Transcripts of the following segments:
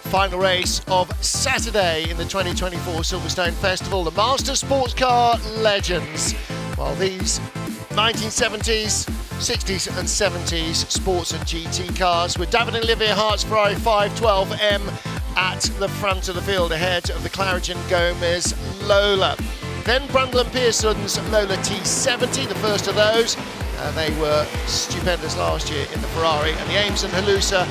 Final race of Saturday in the 2024 Silverstone Festival, the Master Sports Car Legends. Well, these 1970s, 60s and 70s sports and GT cars with David and Olivia Hart's Ferrari 512M at the front of the field ahead of the Claridge & Gomez Lola. Then Brundle and Pearson's Lola T70, the first of those. They were stupendous last year in the Ferrari, and the Ames and Halusa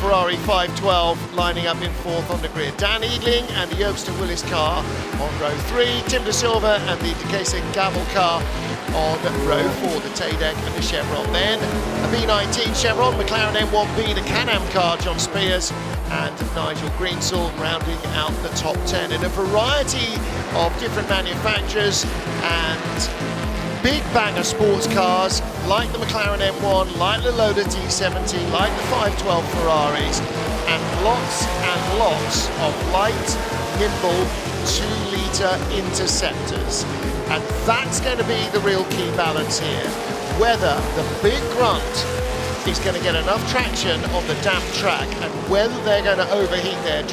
Ferrari 512 lining up in fourth on the grid. Dan Eagling and the Yerbster Willis car on row 3, Tim De Silva and the De Keyser Gavel car on row 4, the Tadek and the Chevron. Then a B19 Chevron, McLaren M1B, the Can-Am car, John Spears and Nigel Greensall rounding out the top 10 in a variety of different manufacturers and big banger sports cars like the McLaren M1, like the Lola T70, like the 512 Ferraris, and lots of light, nimble 2-litre interceptors. And that's going to be the real key balance here. Whether the big grunt is going to get enough traction on the damp track, and whether they're going to overheat their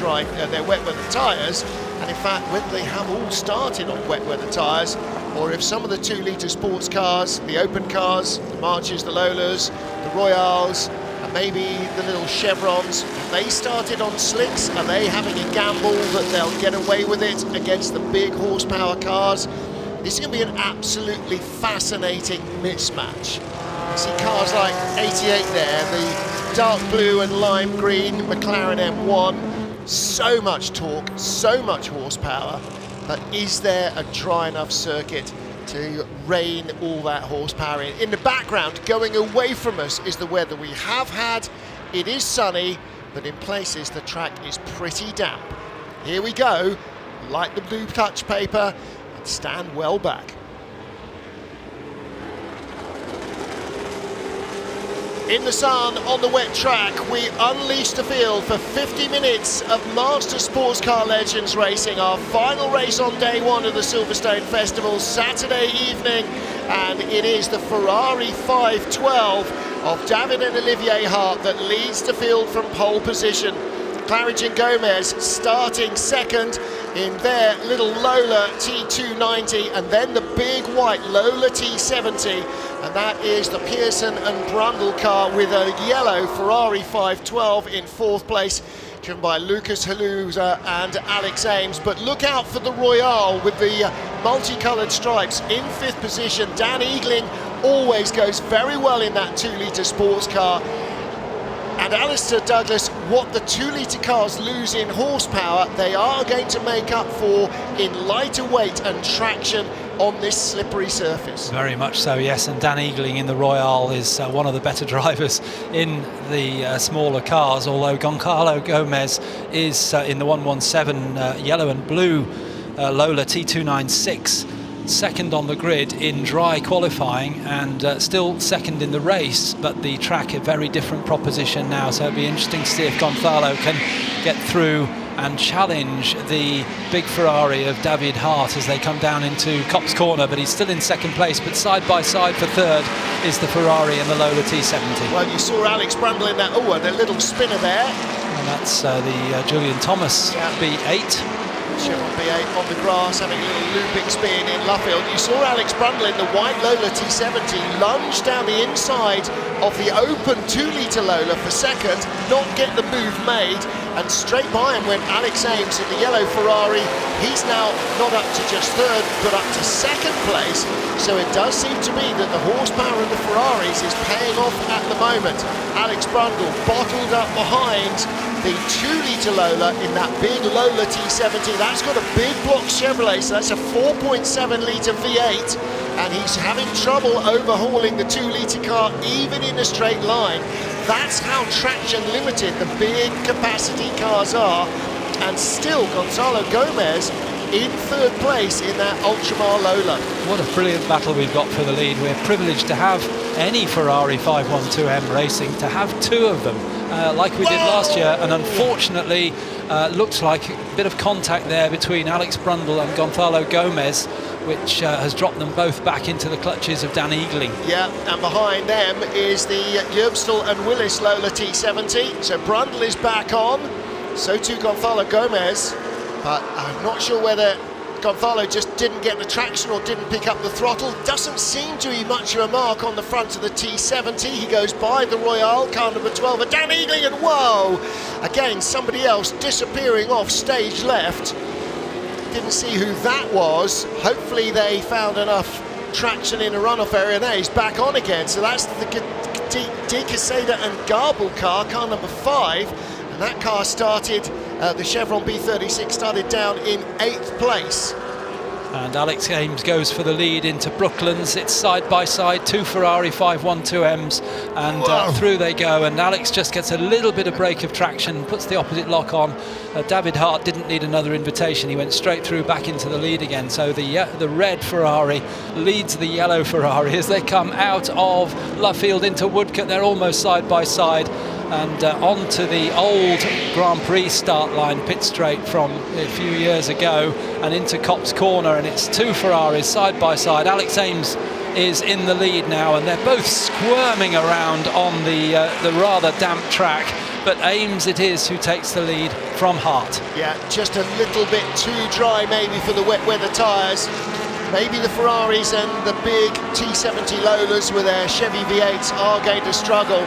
wet weather tyres, and in fact whether they have all started on wet weather tyres, or if some of the 2-litre sports cars, the open cars, the Marches, the Lolas, the Royales, and maybe the little Chevrons, have they started on slicks? Are they having a gamble that they'll get away with it against the big horsepower cars? This is going to be an absolutely fascinating mismatch. You see cars like 88 there, the dark blue and lime green McLaren M1, so much torque, so much horsepower, but is there a dry enough circuit to rein all that horsepower in? In the background, going away from us, is the weather we have had. It is sunny, but in places the track is pretty damp. Here we go, light the blue touch paper and stand well back. In the sun, on the wet track, we unleash the field for 50 minutes of Master Sports Car Legends racing, our final race on day one of the Silverstone Festival, Saturday evening, and it is the Ferrari 512 of David and Olivier Hart that leads the field from pole position. Claridge & Gomez starting second in their little Lola T290, and then the big white Lola T70, and that is the Pearson and Brundle car with a yellow Ferrari 512 in fourth place, driven by Lucas Halusa and Alex Ames. But look out for the Royale with the multicoloured stripes in fifth position. Dan Eagling always goes very well in that 2-litre sports car. And Alistair Douglas, what the 2-litre cars lose in horsepower, they are going to make up for in lighter weight and traction on this slippery surface. Very much so, yes, and Dan Eagling in the Royale is one of the better drivers in the smaller cars, although Goncalo Gomez is in the 117 yellow and blue Lola T296, second on the grid in dry qualifying, and still second in the race, but the track a very different proposition now, so it'll be interesting to see if Gonzalo can get through and challenge the big Ferrari of David Hart as they come down into Copse Corner. But he's still in second place, but side by side for third is the Ferrari and the Lola T70. Well, you saw Alex Brundle in that, and a little spinner there, and that's the Julian Thomas B8. Chevron B8 on the grass, having a little looping spin in Luffield. You saw Alex Brundle in the white Lola T70 lunge down the inside of the open 2-litre Lola for second, not get the move made, and straight by him went Alex Ames in the yellow Ferrari. He's now not up to just third, but up to second place. So it does seem to be that the horsepower of the Ferraris is paying off at the moment. Alex Brundle bottled up behind the 2-litre Lola in that big Lola T70. That's got a big block Chevrolet, so that's a 4.7-litre V8, and he's having trouble overhauling the 2-litre car even in a straight line. That's how traction limited the big capacity cars are, and still Gonzalo Gomez in third place in that Ultramar Lola. What a brilliant battle we've got for the lead. We're privileged to have any Ferrari 512M racing, to have two of them, like we did last year, and unfortunately looks like a bit of contact there between Alex Brundle and Gonzalo Gomez, which has dropped them both back into the clutches of Dan Eagling. Yeah, and behind them is the Yerbster and Willis Lola T70. So Brundle is back on. So too Gonzalo Gomez, but I'm not sure whether Gonzalo just didn't get the traction or didn't pick up the throttle. Doesn't seem to be much of a mark on the front of the T70. He goes by the Royale, car number 12, and Dan Eagling, and whoa! Again, somebody else disappearing off stage left. Didn't see who that was. Hopefully they found enough traction in a runoff area. Now he's back on again. So that's the De Quesada and Garble car number 5. And that car started, the Chevron B36 started down in 8th place. And Alex Ames goes for the lead into Brooklands. It's side by side, 2 Ferrari 512Ms, and through they go. And Alex just gets a little bit of break of traction, puts the opposite lock on. David Hart didn't need another invitation. He went straight through back into the lead again. So the red Ferrari leads the yellow Ferrari as they come out of Luffield into Woodcote. They're almost side by side. And onto the old Grand Prix start line, pit straight from a few years ago, and into Copse Corner, and it's 2 Ferraris side by side. Alex Ames is in the lead now, and they're both squirming around on the rather damp track, but Ames it is who takes the lead from Hart. Yeah, just a little bit too dry maybe for the wet weather tyres. Maybe the Ferraris and the big T70 Lolas with their Chevy V8s are going to struggle.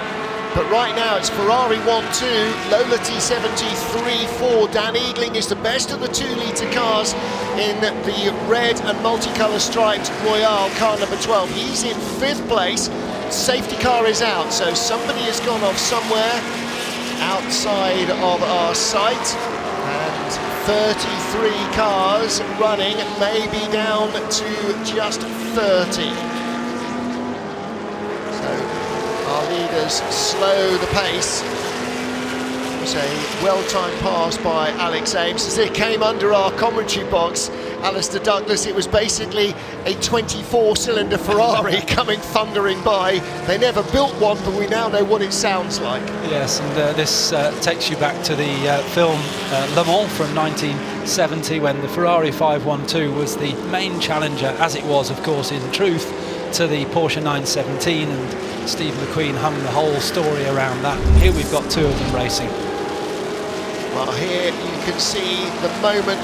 But right now it's Ferrari 1-2, Lola T70 3-4. Dan Eagling is the best of the 2-litre cars in the red and multicolour striped Royale, car number 12. He's in 5th place. Safety car is out, so somebody has gone off somewhere outside of our site. And 33 cars running, maybe down to just 30. Our leaders slow the pace. It was a well-timed pass by Alex Ames as it came under our commentary box. Alistair Douglas, it was basically a 24-cylinder Ferrari coming thundering by. They never built one, but we now know what it sounds like. Yes, and this takes you back to the film Le Mans from 1970, when the Ferrari 512 was the main challenger, as it was, of course, in truth, to the Porsche 917, and Steve McQueen hung the whole story around that. And here we've got 2 of them racing. Well, here you can see the moment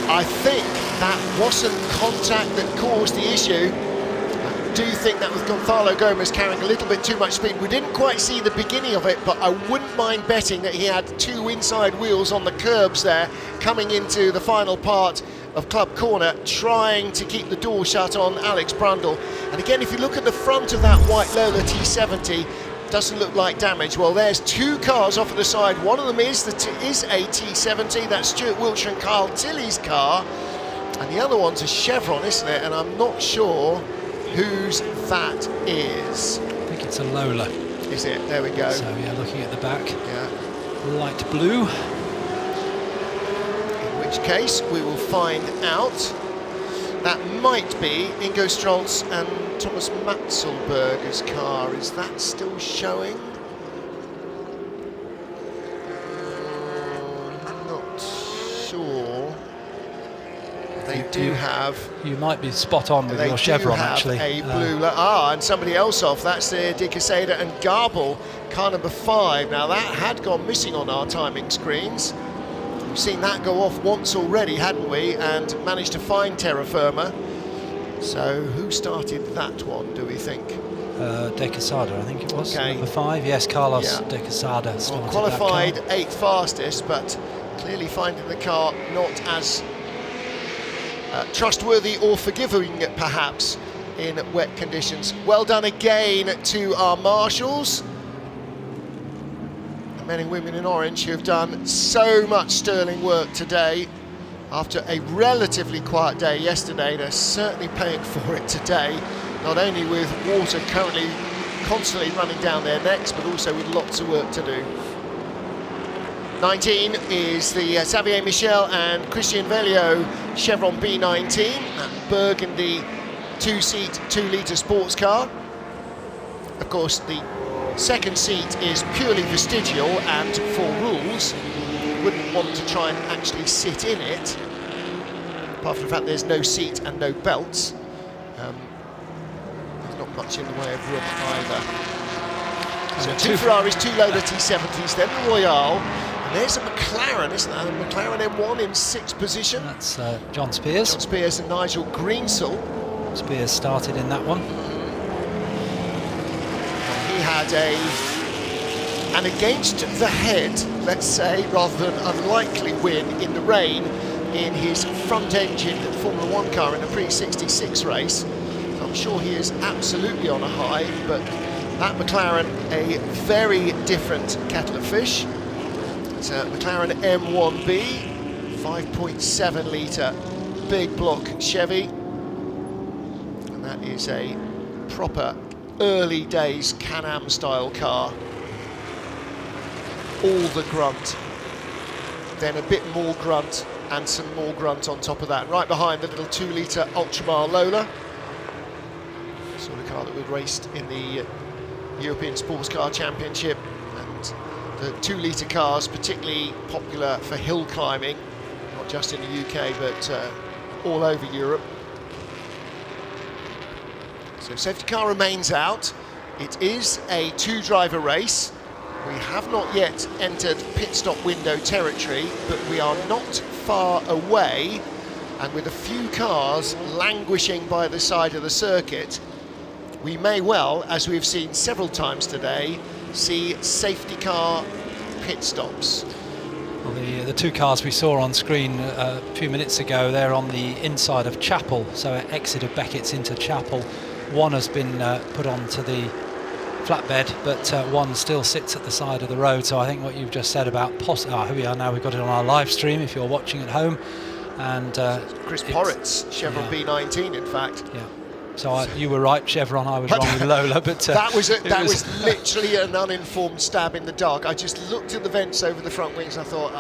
I think that wasn't contact that caused the issue. I do think that was Gonzalo Gomez carrying a little bit too much speed. We didn't quite see the beginning of it, but I wouldn't mind betting that he had 2 inside wheels on the curbs there, coming into the final part of Club Corner, trying to keep the door shut on Alex Brundle. And again, if you look at the front of that white Lola T70, doesn't look like damage. Well, there's 2 cars off at the side. One of them is a T70, that's Stuart Wiltshire and Kyle Tilley's car, and the other one's a Chevron, isn't it? And I'm not sure whose that is. I think it's a Lola. Is it? There we go. So yeah, looking at the back, yeah, light blue. In which case we will find out. That might be Ingo Strolz and Thomas Matzelberger's car. Is that still showing? Not sure. They do have... You might be spot on with your Chevron, actually. A blue... and somebody else off. That's the De Quesada and Garble, car number 5. Now, that had gone missing on our timing screens. We've seen that go off once already, hadn't we? And managed to find Terra Firma. So, who started that one, do we think? De Quesada, I think it was. Okay. Number 5, yes, Carlos De Quesada started qualified that car. 8th fastest, but clearly finding the car not as trustworthy or forgiving, perhaps, in wet conditions. Well done again to our marshals. The men and women in orange who have done so much sterling work today. After a relatively quiet day yesterday, they're certainly paying for it today, not only with water currently constantly running down their necks, but also with lots of work to do. 19 is the Xavier Michel and Christian Velio Chevron B19, that burgundy 2-seat, 2-litre sports car. Of course, the second seat is purely vestigial and for rules. You wouldn't want to try and actually sit in it, apart from the fact there's no seat and no belts. There's not much in the way of room either. So 2 Ferraris, 2 Lola T70s, then the Royale, and There's a McLaren, isn't that? A McLaren M1 in 6th position. That's John Spears. John Spears and Nigel Greensall. Spears started in that one. He had an against the head, let's say, rather than unlikely win in the rain in his front-engine Formula 1 car in a pre-66 race. I'm sure he is absolutely on a high, but that McLaren, a very different kettle of fish. It's a McLaren M1B, 5.7 litre big block Chevy, and that is a proper early days Can-Am style car. All the grunt, then a bit more grunt and some more grunt on top of that. Right behind the little 2 litre Ultramar Lola, sort of car that we've raced in the European Sports Car Championship, and the 2 litre cars particularly popular for hill climbing, not just in the UK but all over Europe. So safety car remains out. It is a 2-driver race. We have not yet entered pit stop window territory, but we are not far away, and with a few cars languishing by the side of the circuit, we may well, as we've seen several times today, see safety car pit stops. Well, the 2 cars we saw on screen a few minutes ago, they're on the inside of Chapel, so exit of Beckett's into Chapel. One has been put onto the flatbed, but one still sits at the side of the road. So I think what you've just said about here we are now, we've got it on our live stream if you're watching at home, and Chris Porritt's Chevron B19, in fact. Yeah. So you were right, Chevron. I was wrong with Lola, but that was literally an uninformed stab in the dark. I just looked at the vents over the front wings. I thought,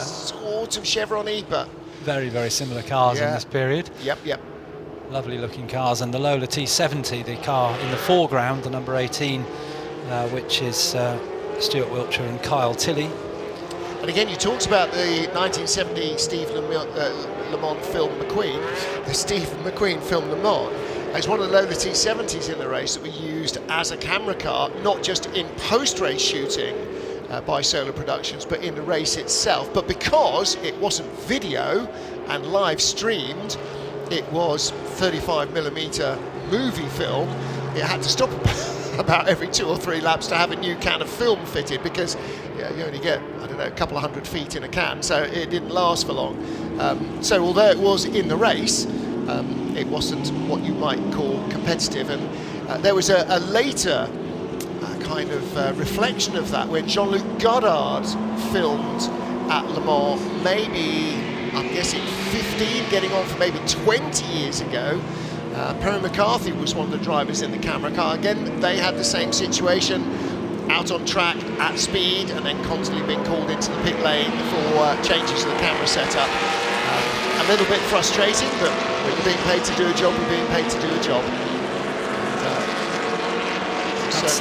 sort of Chevron-y, but very, very similar cars in this period. Yep. Lovely looking cars, and the Lola T70, the car in the foreground, the number 18, which is Stuart Wiltshire and Kyle Tilley. And again, you talked about the 1970 Steve Le Mans film McQueen. The Steve McQueen film Le Mans. It's one of the Lola T70s in the race that we used as a camera car, not just in post-race shooting by Solar Productions, but in the race itself. But because it wasn't video and live streamed, it was 35mm movie film, it had to stop about every 2 or 3 laps to have a new can of film fitted, because you only get, I don't know, a couple of 100 feet in a can, so it didn't last for long. So although it was in the race, it wasn't what you might call competitive. And there was a later kind of reflection of that when Jean-Luc Godard filmed at Le Mans, maybe, I'm guessing 15, getting on for maybe 20 years ago. Perry McCarthy was one of the drivers in the camera car. Again, they had the same situation, out on track at speed, and then constantly being called into the pit lane for changes to the camera setup. A little bit frustrating, but when you're being paid to do a job, you're being paid to do a job. That's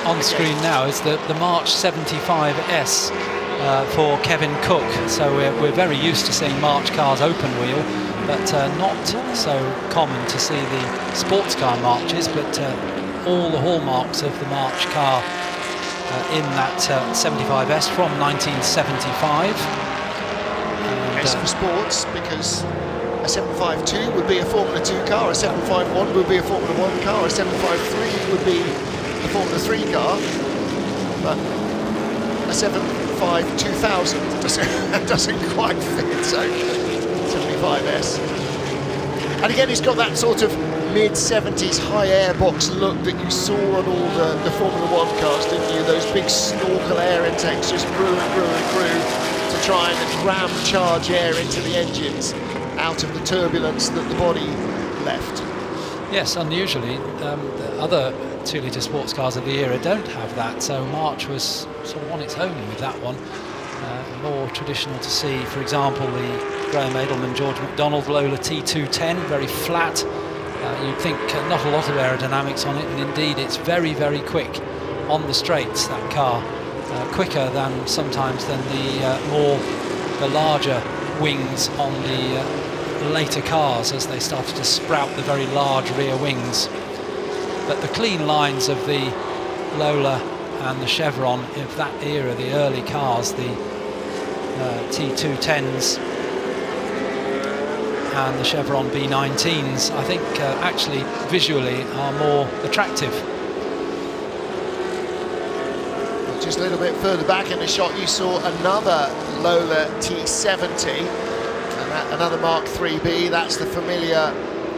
on screen now is the March 75S for Kevin Cook. So we're very used to seeing March cars open wheel, but not so common to see the sports car Marches, but all the hallmarks of the March car in that 75S from 1975. S for sports, because a 752 would be a Formula 2 car, a 751 would be a Formula 1 car, a 753 would be a Formula 3 car, but a 752,000 doesn't quite fit, so 75S. And again, it's got that sort of mid-70s high airbox look that you saw on all the Formula 1 cars, didn't you? Those big snorkel air intakes just grew and grew and grew to try and ram charge air into the engines out of the turbulence that the body left. Yes, unusually, the other 2-litre sports cars of the era don't have that, so March was sort of on its own with that one. More traditional to see, for example, the Graham Edelman, George McDonald Lola T210, very flat. You'd think not a lot of aerodynamics on it, and indeed it's very, very quick on the straights, that car. Quicker than sometimes than the larger wings on the later cars as they started to sprout the very large rear wings. But the clean lines of the Lola and the chevron of that era, the early cars, the T210s and the Chevron B19s, I think actually visually are more attractive. Just a little bit further back in the shot, you saw another Lola T70, and another Mark 3B. That's the familiar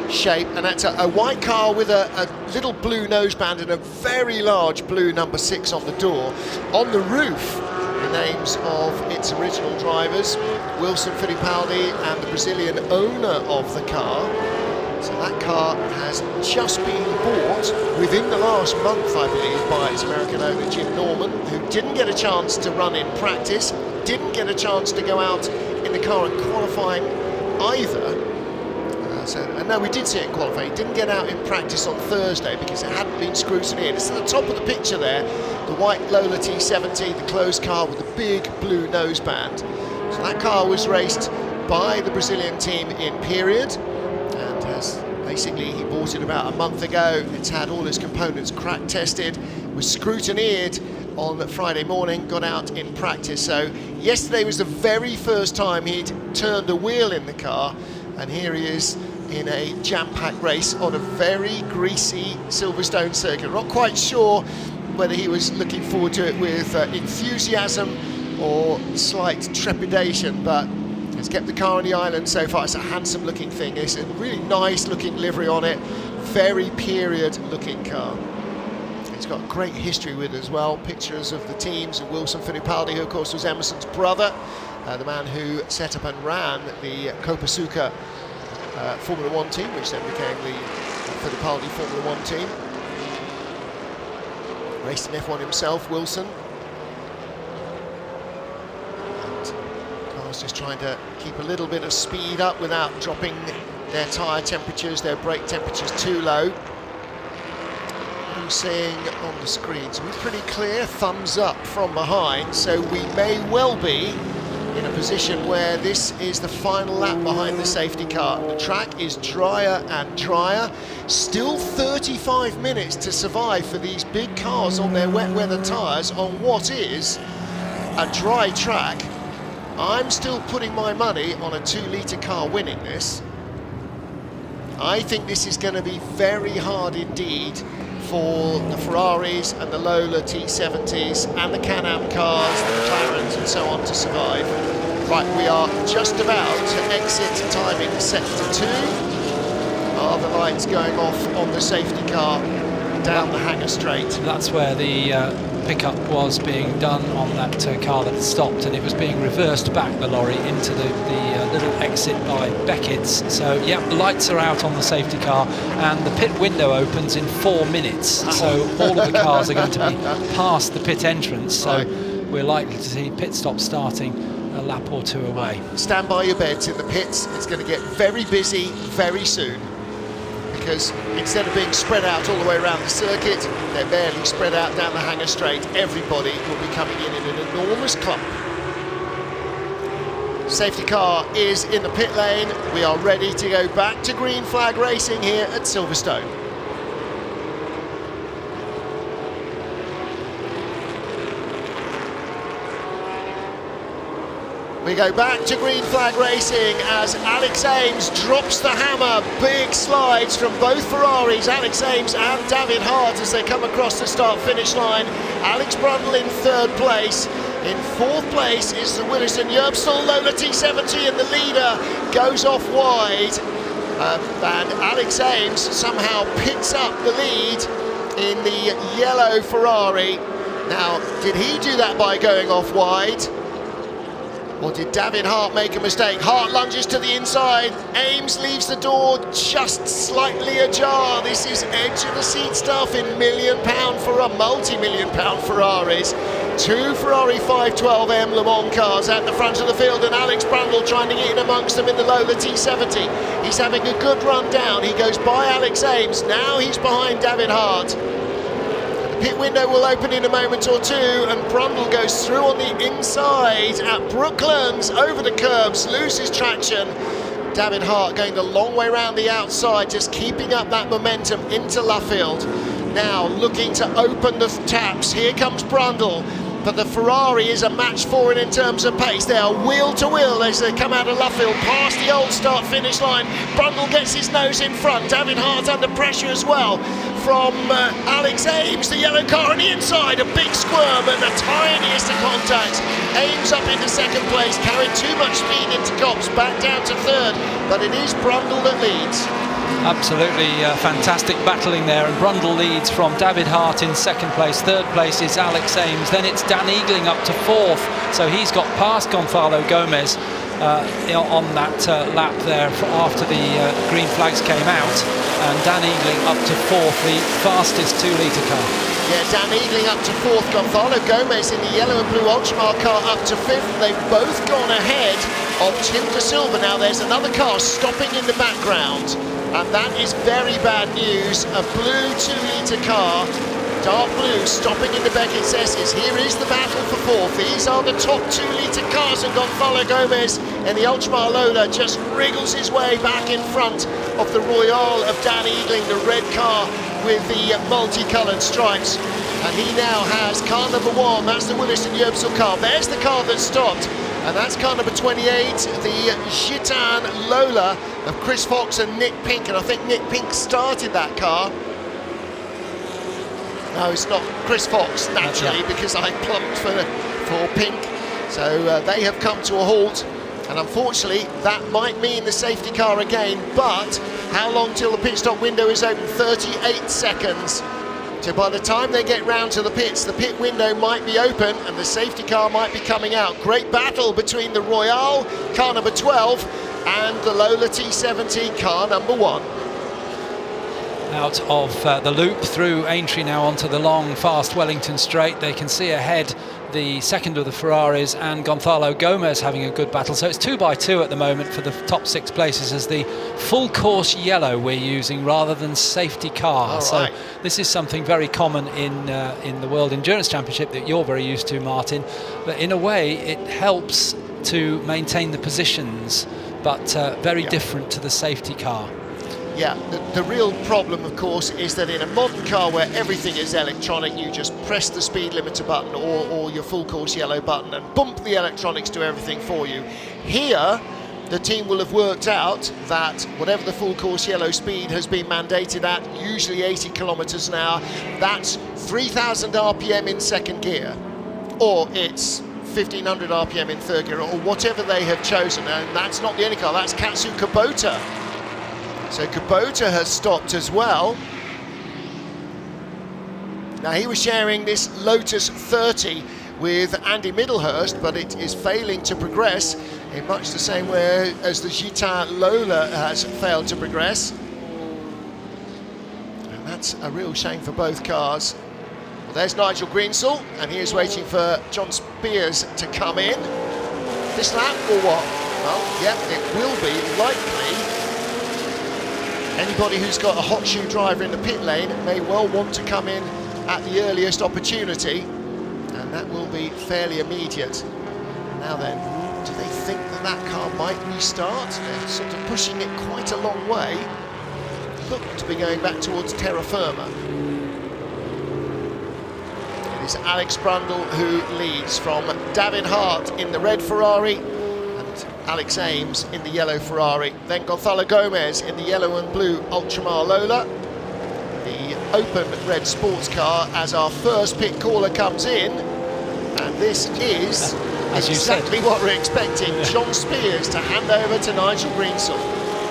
shape, and that's a white car with a little blue noseband and a very large blue number 6 on the door. On the roof, the names of its original drivers, Wilson Fittipaldi and the Brazilian owner of the car. So that car has just been bought within the last month, I believe, by its American owner Jim Norman, who didn't get a chance to run in practice, didn't get a chance to go out in the car in qualifying either. No, we did see it in qualifying. He didn't get out in practice on Thursday because it hadn't been scrutineered. It's at the top of the picture there, the white Lola T70, the closed car with the big blue noseband. So that car was raced by the Brazilian team in period, and basically he bought it about a month ago. It's had all its components crack tested, was scrutineered on Friday morning, got out in practice. So yesterday was the very first time he'd turned a wheel in the car, and here he is in a jam-packed race on a very greasy Silverstone circuit. Not quite sure whether he was looking forward to it with enthusiasm or slight trepidation, but has kept the car on the island so far. It's a handsome looking thing. It's a really nice looking livery on it, very period looking car. It's got a great history with it as well. Pictures of the teams, and Wilson Fittipaldi, who of course was Emerson's brother, the man who set up and ran the Copasuca Formula 1 team, which then became the Fittipaldi Formula 1 team. Raced in F1 himself, Wilson. And cars just trying to keep a little bit of speed up without dropping their tyre temperatures, their brake temperatures too low. What are we seeing on the screens? We're pretty clear, thumbs up from behind, so we may well be in a position where this is the final lap behind the safety car. The track is drier and drier. Still 35 minutes to survive for these big cars on their wet weather tyres on what is a dry track. I'm still putting my money on a 2-litre car winning this. I think this is going to be very hard indeed for the Ferraris and the Lola T70s and the Can-Am cars, the McLarens and so on to survive. Right, we are just about to exit timing sector 2. Are the lights going off on the safety car down the hangar straight? That's where the pickup was being done on that car that had stopped, and it was being reversed back, the lorry, into the little exit by Beckett's. So yeah, the lights are out on the safety car, and the pit window opens in 4 minutes. So all of the cars are going to be past the pit entrance, so we're likely to see pit stop starting a lap or two away. Stand by your beds in the pits. It's going to get very busy very soon, because instead of being spread out all the way around the circuit, they're barely spread out down the hangar straight. Everybody will be coming in an enormous clump. Safety car is in the pit lane. We are ready to go back to green flag racing here at Silverstone. We go back to green flag racing as Alex Ames drops the hammer. Big slides from both Ferraris, Alex Ames and David Hart, as they come across the start-finish line. Alex Brundle in 3rd place. In 4th place is the Willison Yerbstall Lola T70, and the leader goes off wide. And Alex Ames somehow picks up the lead in the yellow Ferrari. Now, did he do that by going off wide? Or did David Hart make a mistake? Hart lunges to the inside. Ames leaves the door just slightly ajar. This is edge of the seat stuff in multi-million-pound Ferraris. 2 Ferrari 512M Le Mans cars at the front of the field, and Alex Brundle trying to get in amongst them in the Lola T70. He's having a good run down. He goes by Alex Ames. Now he's behind David Hart. Pit window will open in a moment or two, and Brundle goes through on the inside at Brooklands, over the curbs, loses traction. David Hart going the long way around the outside, just keeping up that momentum into Luffield. now looking to open the taps. Here comes Brundle, but the Ferrari is a match for it in terms of pace. They are wheel to wheel as they come out of Luffield past the old start-finish line. Brundle gets his nose in front. David Hart under pressure as well from Alex Ames, the yellow car on the inside. A big squirm and the tiniest of contacts. Ames up into second place, carried too much speed into Copse, back down to third, but it is Brundle that leads. Absolutely fantastic battling there, and Brundle leads from David Hart in second place. Third place is Alex Ames, then it's Dan Eagling up to fourth, so he's got past Gonzalo Gomez on that lap there after the green flags came out, and Dan Eagling up to fourth, the fastest 2-litre car. Yeah, Dan Eagling up to fourth, Gonzalo Gomez in the yellow and blue Ultramar car up to fifth. They've both gone ahead of Tim de Silva. Now there's another car stopping in the background, and that is very bad news. A blue 2-litre car, dark blue, stopping in the Beckett's S's. Here is the battle for fourth. These are the top 2-litre cars, and Gonzalo Gomez in the Ultramar Lola just wriggles his way back in front of the Royale of Dan Eagling, the red car with the multicoloured stripes. And he now has car number 1, that's the Willis and Yerbsel car. There's the car that stopped, and that's car number 28, the Gitan Lola of Chris Fox and Nick Pink, and I think Nick Pink started that car. No, it's not Chris Fox, naturally, because I plumped for Pink. So they have come to a halt, and unfortunately that might mean the safety car again, but how long till the pit stop window is open? 38 seconds. So by the time they get round to the pits, the pit window might be open and the safety car might be coming out. Great battle between the Royale, car number 12, and the Lola T70, car number 1. Out of the loop through Aintree now onto the long, fast Wellington straight. They can see ahead the second of the Ferraris and Gonzalo Gomez having a good battle. So it's 2 by 2 at the moment for the top 6 places as the full course yellow we're using rather than safety car. All so right. this is something very common in the World Endurance Championship that you're very used to, Martin. But in a way, it helps to maintain the positions, but very different to the safety car. Yeah, the real problem, of course, is that in a modern car where everything is electronic, you just press the speed limiter button or your full course yellow button and bump, the electronics do everything for you. Here, the team will have worked out that whatever the full course yellow speed has been mandated at, usually 80 kilometers an hour, that's 3,000 RPM in second gear, or it's 1,500 RPM in third gear, or whatever they have chosen. And that's not the only car, that's Katsu Kubota. So Kubota has stopped as well. Now he was sharing this Lotus 30 with Andy Middlehurst, but it is failing to progress in much the same way as the Gitan Lola has failed to progress. And that's a real shame for both cars. Well, there's Nigel Greensall, and he is waiting for John Spears to come in. This lap or what? Well, yeah, it will be likely. Anybody who's got a hot shoe driver in the pit lane may well want to come in at the earliest opportunity, and that will be fairly immediate. Now then, do they think that that car might restart? They're sort of pushing it quite a long way. Look to be going back towards terra firma. It is Alex Brundle who leads from David Hart in the red Ferrari, Alex Ames in the yellow Ferrari, then Gonzalo Gomez in the yellow and blue Ultramar Lola, the open red sports car as our first pit caller comes in, and this is exactly what we're expecting, John Spears to hand over to Nigel Greensall.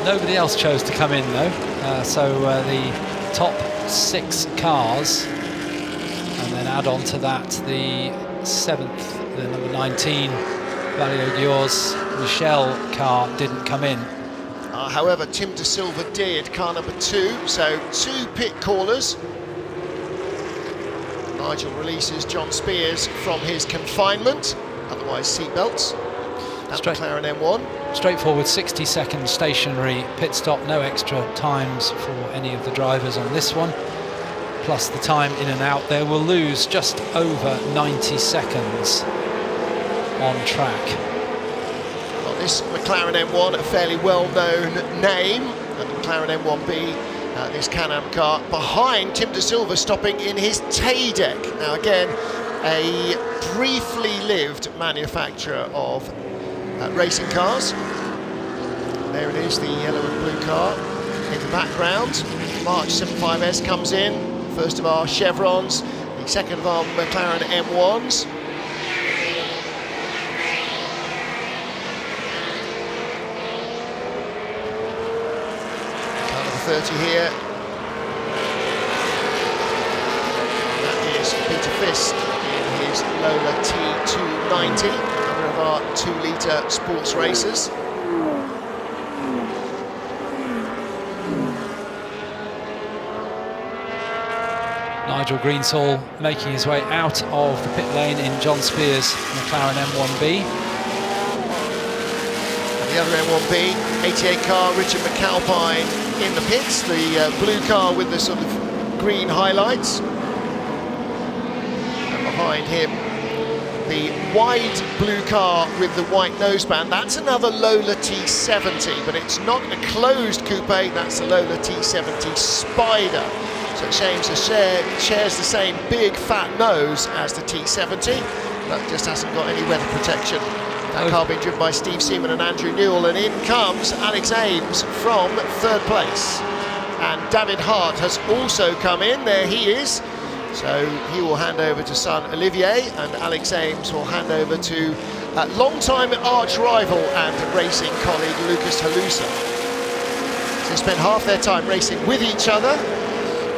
Nobody else chose to come in though, so the top 6 cars, and then add on to that the 7th, the number 19 Valio Dior's Michelle car didn't come in. However, Tim de Silva did, car number 2, so 2 pit callers. Nigel releases John Spears from his confinement, otherwise seatbelts. That's McLaren M1. Straightforward 60-second stationary pit stop, no extra times for any of the drivers on this one. Plus the time in and out there will lose just over 90 seconds on track. Well, this McLaren M1, a fairly well-known name, the McLaren M1B this Can-Am car, behind Tim de Silva stopping in his Tay deck. Now again, a briefly lived manufacturer of racing cars. There it is, the yellow and blue car in the background. March 75S comes in, first of our Chevrons, the second of our McLaren M1s. Car number 30 here. That is Peter Fist in his Lola T290, another of our 2-litre sports racers. Nigel Greensall making his way out of the pit lane in John Spears' McLaren M1B. And the other M1B, 88 car, Richard McAlpine in the pits, the blue car with the sort of green highlights. And behind him, the wide blue car with the white noseband. That's another Lola T70, but it's not a closed coupe, that's a Lola T70 Spider. So it shares the same big fat nose as the T70, but just hasn't got any weather protection. That car being driven by Steve Seaman and Andrew Newell, and in comes Alex Ames from third place. And David Hart has also come in, there he is. So he will hand over to son Olivier, and Alex Ames will hand over to long-time arch rival and racing colleague Lucas Halusa. So they spend half their time racing with each other,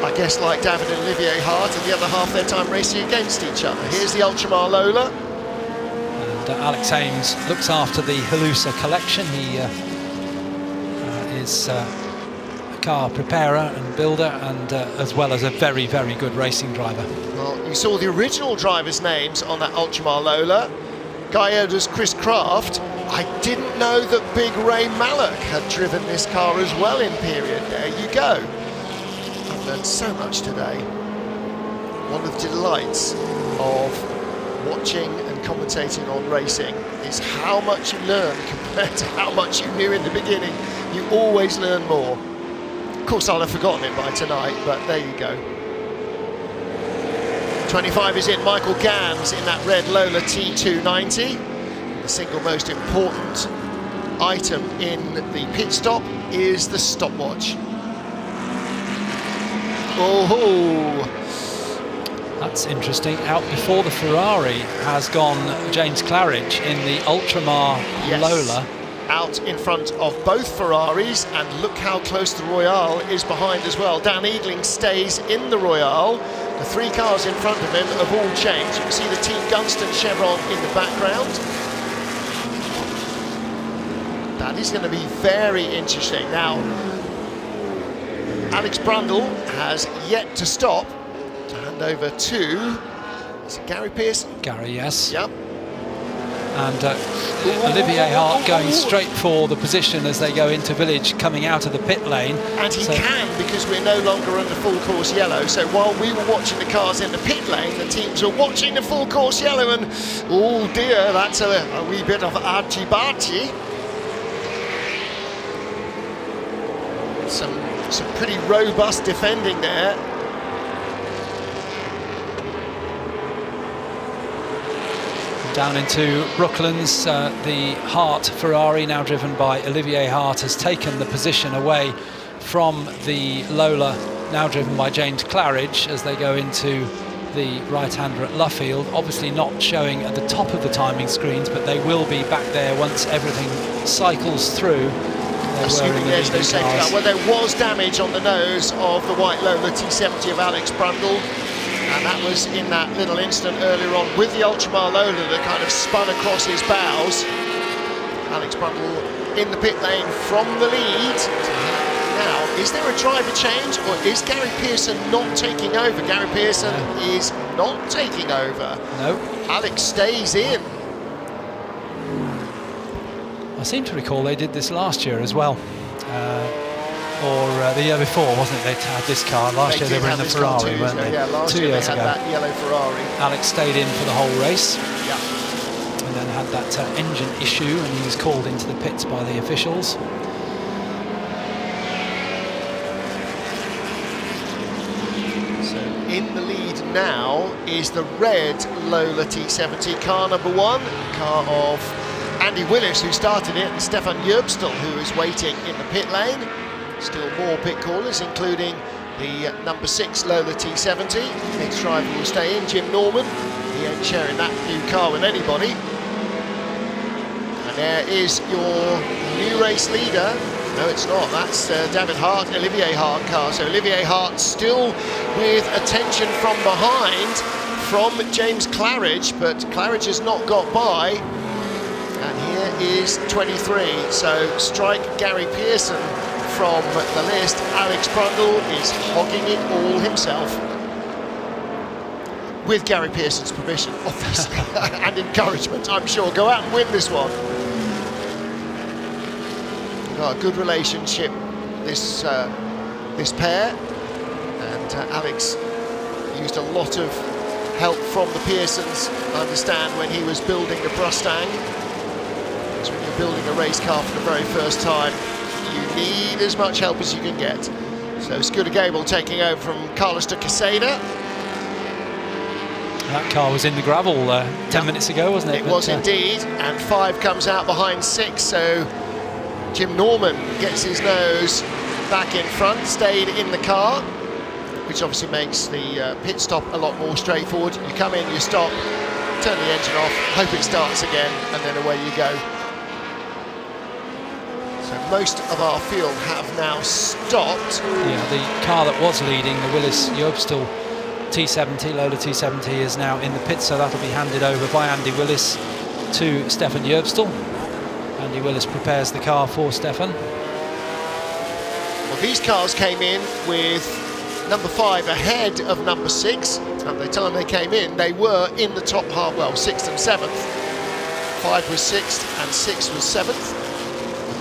I guess like David and Olivier Hart, and the other half their time racing against each other. Here's the Ultramar Lola. And Alex Ames looks after the Halusa collection. He is a car preparer and builder, and as well as a very, very good racing driver. Well, you saw the original drivers' names on that Ultramar Lola. Guy Oder's Chris Craft. I didn't know that Big Ray Mallock had driven this car as well in period. There you go. I've learned so much today. One of the delights of watching and commentating on racing is how much you learn compared to how much you knew in the beginning. You always learn more. Of course, I'll have forgotten it by tonight, but there you go. 25 is in, Michael Gans in that red Lola T290. The single most important item in the pit stop is the stopwatch. Oh, that's interesting. Out before the Ferrari has gone James Claridge in the Ultramar Lola. Out in front of both Ferraris, and look how close the Royale is behind as well. Dan Eagling stays in the Royale. The three cars in front of him have all changed. You can see the Team Gunston Chevron in the background. That is going to be very interesting. Now, Alex Brundle has yet to stop. To hand over to, is it Gary Pearson? Gary, yes. Yep. And Olivier Hart going straight for the position as they go into Village, coming out of the pit lane. And he can, because we're no longer under full course yellow. So while we were watching the cars in the pit lane, the teams were watching the full course yellow, and oh dear, that's a wee bit of archie-barchie. Some pretty robust defending there. Down into Brooklands, the Hart Ferrari, now driven by Olivier Hart, has taken the position away from the Lola, now driven by James Claridge, as they go into the right-hander at Luffield. Obviously not showing at the top of the timing screens, but they will be back there once everything cycles through. Assuming there's no safety car. Well, there was damage on the nose of the white Lola T70 of Alex Brundle. And that was in that little incident earlier on with the Ultramar Lola that kind of spun across his bows. Alex Brundle in the pit lane from the lead. Now, is there a driver change, or is Gary Pearson not taking over? Gary Pearson is not taking over. No. Alex stays in. I seem to recall they did this last year as well. Or the year before, wasn't it? They had this car. Last year they were in the Ferrari, weren't they? Yeah, last year they had that yellow Ferrari. Alex stayed in for the whole race. Yeah. And then had that engine issue, and he was called into the pits by the officials. in the lead now is the red Lola T70, car number 1, car of Andy Willis, who started it, and Stefan Yerbstel, who is waiting in the pit lane. Still more pit callers, including the number 6 Lola T70. Next driver will stay in, Jim Norman. He ain't sharing that new car with anybody. And there is your new race leader. No, it's not. That's David Hart, Olivier Hart car. So Olivier Hart still with attention from behind from James Claridge, but Claridge has not got by. And here is 23. So strike Gary Pearson from the list. Alex Brundle is hogging it all himself. With Gary Pearson's permission, obviously, and encouragement, I'm sure. Go out and win this one. Got a good relationship, this pair, and Alex used a lot of help from the Pearsons, I understand, when he was building the Mustang. Because when you're building a race car for the very first time, you need as much help as you can get. So Scooter Gable taking over from Carlos de Quesada. That car was in the gravel 10 minutes ago, wasn't it? It was indeed, and 5 comes out behind 6, so Jim Norman gets his nose back in front, stayed in the car, which obviously makes the pit stop a lot more straightforward. You come in, you stop, turn the engine off, hope it starts again, and then away you go. So most of our field have now stopped. Yeah, the car that was leading, the Willis Yerbstel T70, Lola T70, is now in the pit, so that'll be handed over by Andy Willis to Stefan Yerbstel. Andy Willis prepares the car for Stefan. Well, these cars came in with number 5 ahead of number 6. At the time they came in, they were in the top half, well, 6th and 7th. 5 was 6th and 6 was 7th.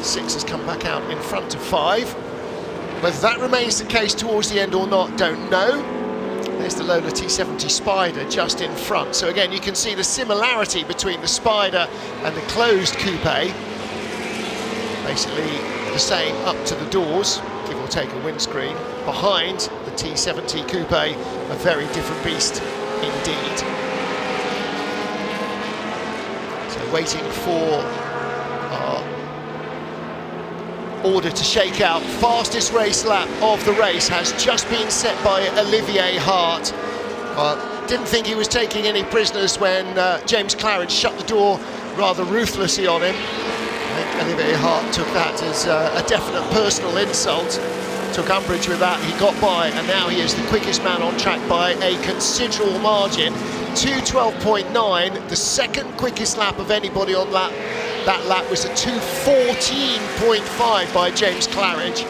6 has come back out in front of 5. Whether that remains the case towards the end or not, don't know. There's the Lola T70 Spider just in front. So again, you can see the similarity between the Spider and the closed coupe. Basically the same up to the doors, give or take a windscreen. Behind the T70 coupe, a very different beast indeed. So waiting for our order to shake out. Fastest race lap of the race has just been set by Olivier Hart. Didn't think he was taking any prisoners when James Claridge shut the door rather ruthlessly on him. I think Olivier Hart took that as a definite personal insult. Took umbrage with that, he got by, and now he is the quickest man on track by a considerable margin. 2:12.9, the second quickest lap of anybody on that lap was a 2:14.5 by James Claridge.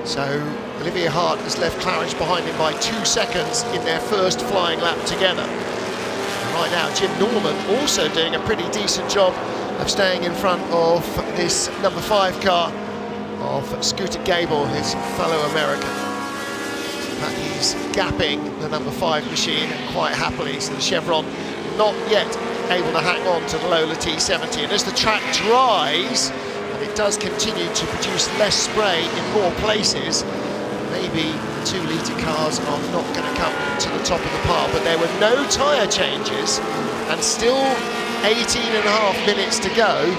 So Olivier Hart has left Claridge behind him by 2 seconds in their first flying lap together. And right now, Jim Norman also doing a pretty decent job of staying in front of this number 5 car of Scooter Gable, his fellow American. But he's gapping the number 5 machine quite happily, so the Chevron not yet able to hang on to the Lola T70. And as the track dries, and it does continue to produce less spray in more places, maybe the 2-litre cars are not going to come to the top of the pile. But there were no tyre changes, and still 18.5 minutes to go.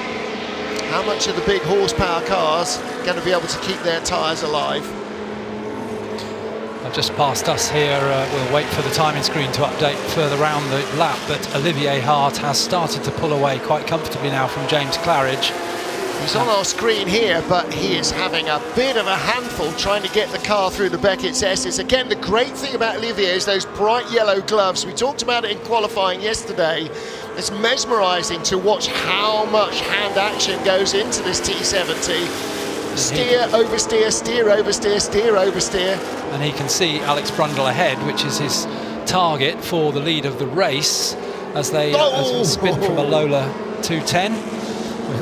How much are the big horsepower cars going to be able to keep their tyres alive? Just past us here, we'll wait for the timing screen to update further round the lap, but Olivier Hart has started to pull away quite comfortably now from James Claridge. He's on our screen here, but he is having a bit of a handful trying to get the car through the Beckett's S's. Again, the great thing about Olivier is those bright yellow gloves. We talked about it in qualifying yesterday. It's mesmerising to watch how much hand action goes into this T70. Steer, oversteer, steer, oversteer, steer, oversteer. And he can see Alex Brundle ahead, which is his target for the lead of the race, as they spin from a Lola 210.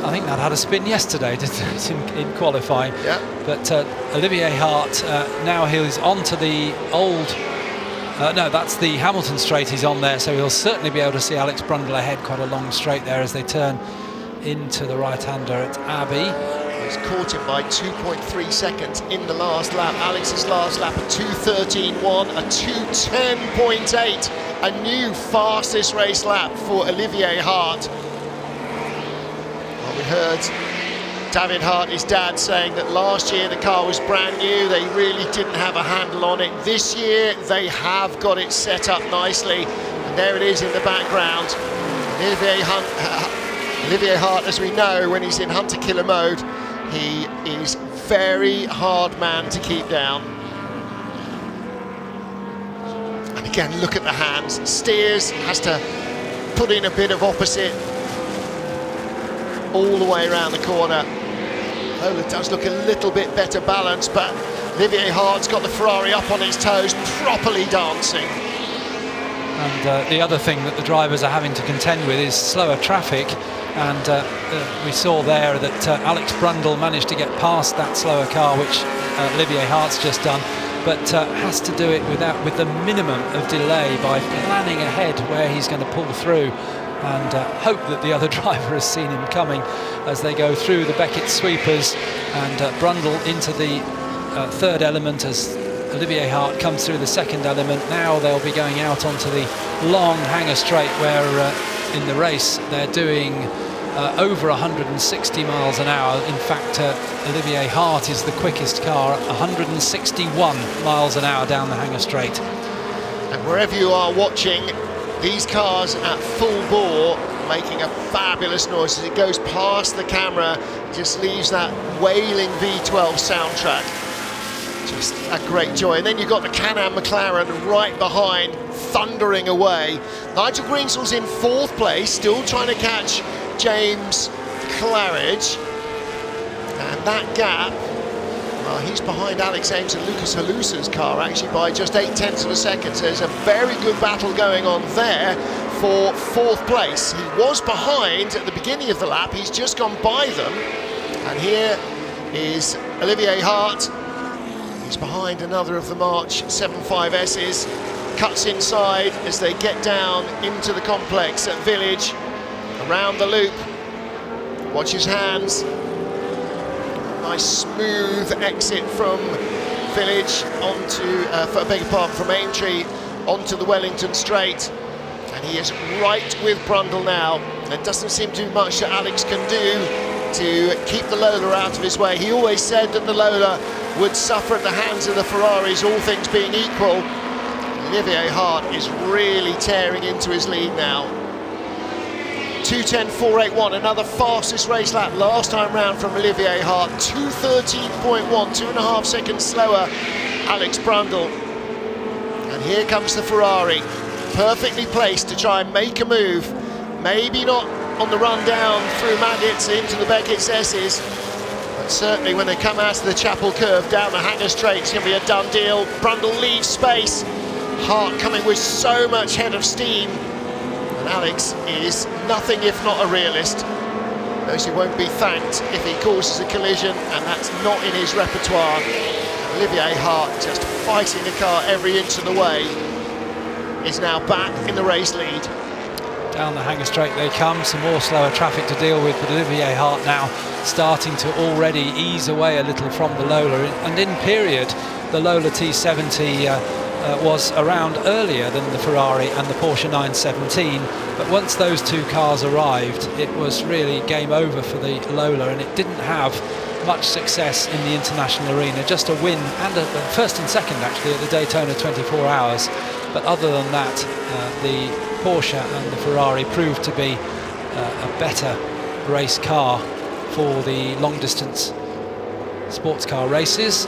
I think that had a spin yesterday, didn't it, in qualifying. Yeah. But Olivier Hart, now he's on to the old... no, that's the Hamilton straight he's on there, so he'll certainly be able to see Alex Brundle ahead, quite a long straight there as they turn into the right-hander at Abbey. He's caught him by 2.3 seconds in the last lap. Alex's last lap, a 2:13.1, a 2:10.8, a new fastest race lap for Olivier Hart. Well, we heard David Hart, his dad, saying that last year the car was brand new, they really didn't have a handle on it. This year they have got it set up nicely, and there it is in the background. Olivier Hart, as we know, when he's in hunter-killer mode, he is very hard man to keep down. And again, look at the hands. Steers, has to put in a bit of opposite all the way around the corner. Lola does look a little bit better balanced, but Olivier Hart's got the Ferrari up on his toes, properly dancing. And the other thing that the drivers are having to contend with is slower traffic. And we saw there that Alex Brundle managed to get past that slower car, which Olivier Hart's just done, but has to do it with the minimum of delay by planning ahead where he's going to pull through, and hope that the other driver has seen him coming as they go through the Beckett sweepers, and Brundle into the third element as Olivier Hart comes through the second element. Now they'll be going out onto the long hanger straight where in the race they're doing over 160 miles an hour. In fact, Olivier Hart is the quickest car, 161 miles an hour down the hanger straight. And wherever you are watching, these cars at full bore making a fabulous noise as it goes past the camera, just leaves that wailing V12 soundtrack. Just a great joy. And then you've got the Can-Am McLaren right behind, thundering away. Nigel Greenstall's in fourth place, still trying to catch James Claridge. And that gap, well, he's behind Alex Ames and Lucas Halusa's car actually by just 0.8 of a second. So there's a very good battle going on there for fourth place. He was behind at the beginning of the lap, he's just gone by them. And here is Olivier Hart. He's behind another of the March 7.5S's, cuts inside as they get down into the complex at Village, around the loop. Watch his hands. Nice smooth exit from Village onto, from Aintree onto the Wellington Straight. And he is right with Brundle now. There doesn't seem to be much that Alex can do to keep the Lola out of his way. He always said that the Lola would suffer at the hands of the Ferraris, all things being equal. Olivier Hart is really tearing into his lead now. 2:10.481, another fastest race lap last time round from Olivier Hart. 2:13.1, 2.5 seconds slower, Alex Brundle. And here comes the Ferrari, perfectly placed to try and make a move. Maybe not on the run down through Maggots into the Beckett's S's, but certainly when they come out of the Chapel Curve down the hanger straight, it's going to be a done deal. Brundle leaves space. Hart coming with so much head of steam, and Alex is nothing if not a realist. Knows he won't be thanked if he causes a collision, and that's not in his repertoire. Olivier Hart, just fighting the car every inch of the way, is now back in the race lead. Down the hanger straight they come, some more slower traffic to deal with, but Olivier Hart now starting to already ease away a little from the Lola. And in period, the Lola T70 was around earlier than the Ferrari and the Porsche 917, but once those two cars arrived, it was really game over for the Lola, and it didn't have much success in the international arena. Just a win, and a first and second actually at the Daytona 24 Hours, but other than that, the Porsche and the Ferrari proved to be a better race car for the long distance sports car races.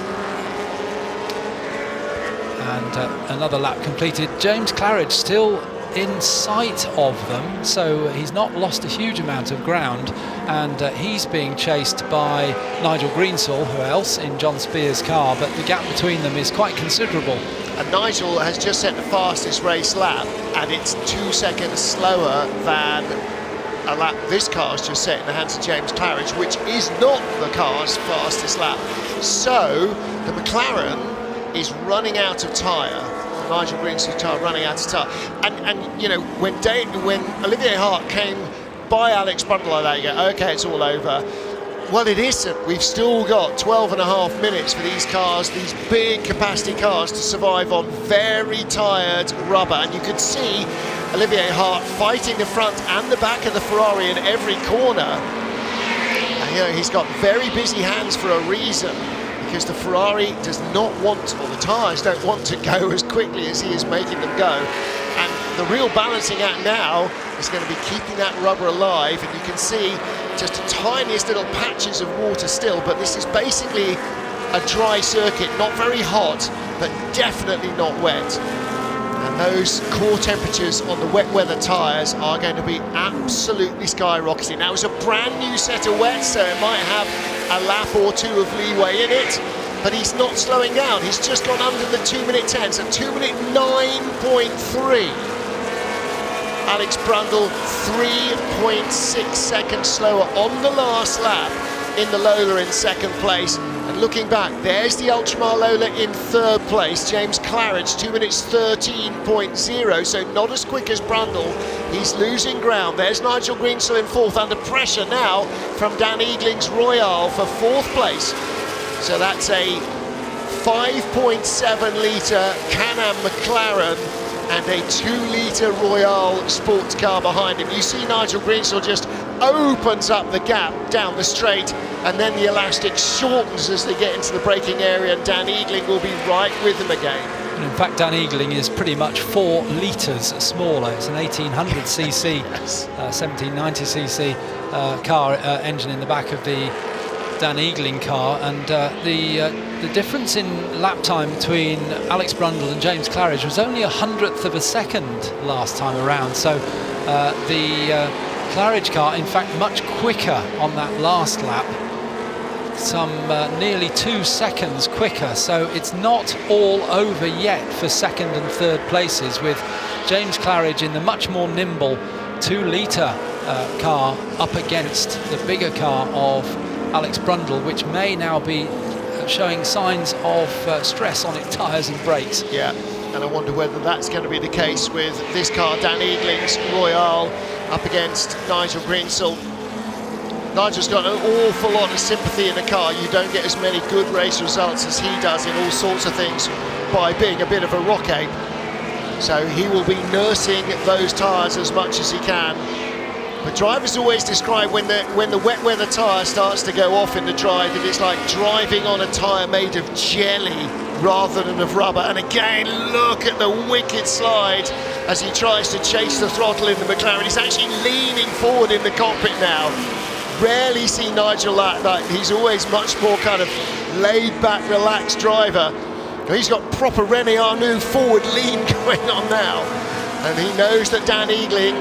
And another lap completed. James Claridge still in sight of them, so he's not lost a huge amount of ground, and he's being chased by Nigel Greenstall, who else, in John Spears' car, but the gap between them is quite considerable. And Nigel has just set the fastest race lap, and it's 2 seconds slower than a lap this car's just set in the hands of James Claridge, which is not the car's fastest lap. So the McLaren is running out of tyre. Nigel Greenstall's tyre running out of tyre. And you know, when Olivier Hart came by Alex Brundle like that, you go, okay, it's all over. Well, it isn't. We've still got 12 and a half minutes for these cars, these big capacity cars, to survive on very tired rubber. And you could see Olivier Hart fighting the front and the back of the Ferrari in every corner. And, you know, he's got very busy hands for a reason, because the Ferrari does not want, or the tyres don't want to go as quickly as he is making them go. And the real balancing act now is going to be keeping that rubber alive, and you can see just the tiniest little patches of water still, but this is basically a dry circuit, not very hot, but definitely not wet. And those core temperatures on the wet weather tyres are going to be absolutely skyrocketing. Now, it's a brand new set of wets, so it might have a lap or two of leeway in it, but he's not slowing down. He's just gone under the 2-minute 10, so 2-minute 9.3. Alex Brundle 3.6 seconds slower on the last lap in the Lola in second place. And looking back, there's the Ultramar Lola in third place. James Claridge 2 minutes 13.0, so not as quick as Brundle. He's losing ground. There's Nigel Greensill in fourth, under pressure now from Dan Eagling's Royale for fourth place. So that's a 5.7 litre Can-Am McLaren and a 2-litre Royale sports car behind him. You see Nigel Greensill just opens up the gap down the straight, and then the elastic shortens as they get into the braking area, and Dan Eagling will be right with him again. And in fact, Dan Eagling is pretty much 4 litres smaller. It's an 1800cc, 1790cc car engine in the back of the Dan Eagling car, and the difference in lap time between Alex Brundle and James Claridge was only 100th of a second last time around. So the Claridge car, in fact, much quicker on that last lap, some nearly 2 seconds quicker. So it's not all over yet for second and third places, with James Claridge in the much more nimble 2-litre car up against the bigger car of Alex Brundle, which may now be showing signs of stress on its tyres and brakes. Yeah, and I wonder whether that's going to be the case with this car, Dan Eagling's Royale, up against Nigel Greensill. Nigel's got an awful lot of sympathy in the car. You don't get as many good race results as he does in all sorts of things by being a bit of a rock ape. So he will be nursing those tyres as much as he can. But drivers always describe when the wet weather tyre starts to go off in the drive, that it's like driving on a tyre made of jelly rather than of rubber. And again, look at the wicked slide as he tries to chase the throttle in the McLaren. He's actually leaning forward in the cockpit now. Rarely see Nigel like that. He's always much more kind of laid-back, relaxed driver. He's got proper René Arnoux forward lean going on now. And he knows that Dan Eagling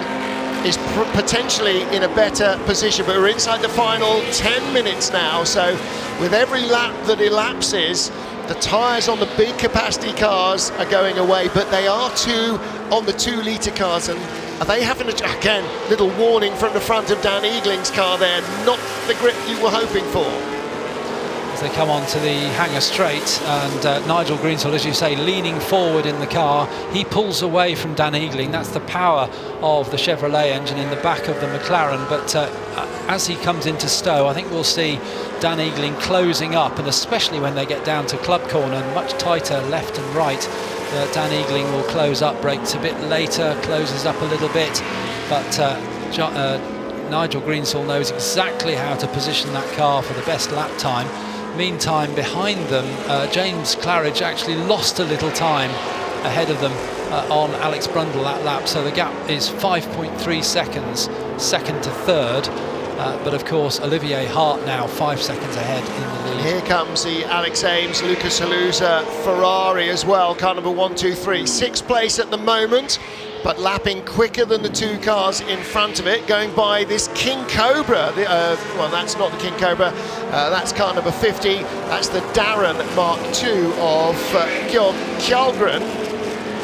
is potentially in a better position, but we're inside the final 10 minutes now, so with every lap that elapses, the tyres on the big capacity cars are going away, but they are too on the 2-litre cars, and are they having again, little warning from the front of Dan Eagling's car there, not the grip you were hoping for. They come onto the hangar straight, and Nigel Greensill, as you say, leaning forward in the car. He pulls away from Dan Eagling. That's the power of the Chevrolet engine in the back of the McLaren. But as he comes into Stowe, I think we'll see Dan Eagling closing up, and especially when they get down to Club Corner, much tighter left and right. Dan Eagling will close up, brakes a bit later, closes up a little bit. But Nigel Greensill knows exactly how to position that car for the best lap time. Meantime, behind them, James Claridge actually lost a little time ahead of them on Alex Brundle that lap, so the gap is 5.3 seconds, second to third. But of course, Olivier Hart now 5 seconds ahead in the lead. Here comes the Alex Ames, Lucas Haluza Ferrari as well, car number 1, 2, 3. 6th place at the moment, but lapping quicker than the 2 cars in front of it, going by this King Cobra. Well, that's not the King Cobra, that's car number 50. That's the Darren Mark II of Guillaume Kjellgren.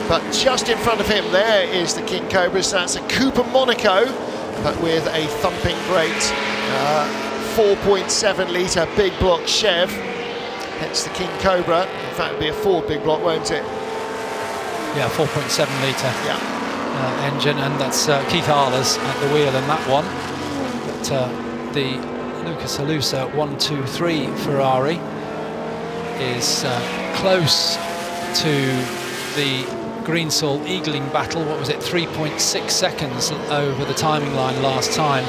But just in front of him there is the King Cobra, so that's a Cooper Monaco, but with a thumping great 4.7 litre big block Chev. Hence the King Cobra. In fact, it'll be a Ford big block, won't it? Yeah, 4.7 litre. Yeah. Engine, and that's Keith Arlers at the wheel in that one. But the Lucas Alusa 1-2-3 Ferrari is close to the Greensall Eagling battle. What was it, 3.6 seconds over the timing line last time.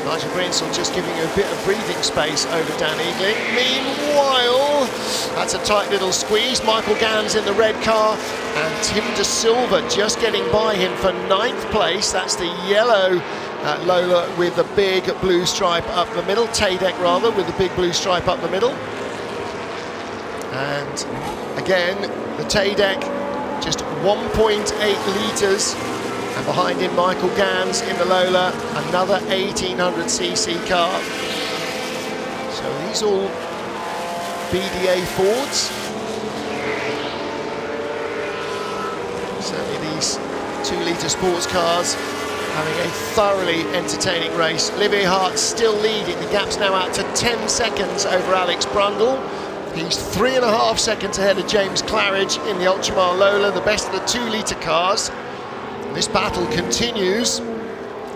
Nigel Greensall just giving you a bit of breathing space over Dan Eagling. Meanwhile, that's a tight little squeeze. Michael Gans in the red car, and Tim De Silva just getting by him for 9th place. That's the yellow Lola with the big blue stripe up the middle, Tadek rather, with the big blue stripe up the middle. And again, the Tadek just 1.8 litres. And behind him, Michael Gans in the Lola, another 1800cc car. So these all BDA Fords. Certainly these 2-litre sports cars having a thoroughly entertaining race. Olivier Hart still leading. The gap's now out to 10 seconds over Alex Brundle. He's 3.5 seconds ahead of James Claridge in the Ultramar Lola, the best of the 2-litre cars. This battle continues.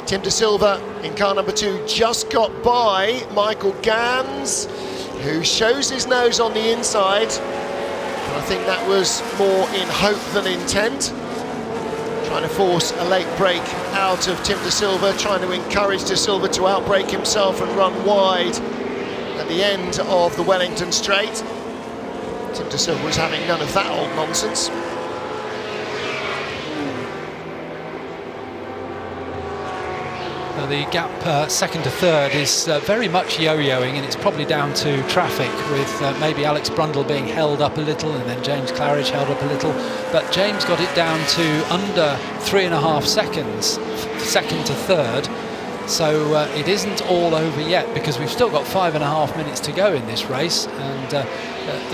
Tim De Silva in car number 2 just got by Michael Gans, who shows his nose on the inside. And I think that was more in hope than intent. Trying to force a late break out of Tim De Silva, trying to encourage De Silva to outbrake himself and run wide at the end of the Wellington Straight. Tim De Silva was having none of that old nonsense. The gap second to third is very much yo-yoing, and it's probably down to traffic, with maybe Alex Brundle being held up a little and then James Claridge held up a little. But James got it down to under 3.5 seconds, second to third. So it isn't all over yet, because we've still got 5.5 minutes to go in this race, and the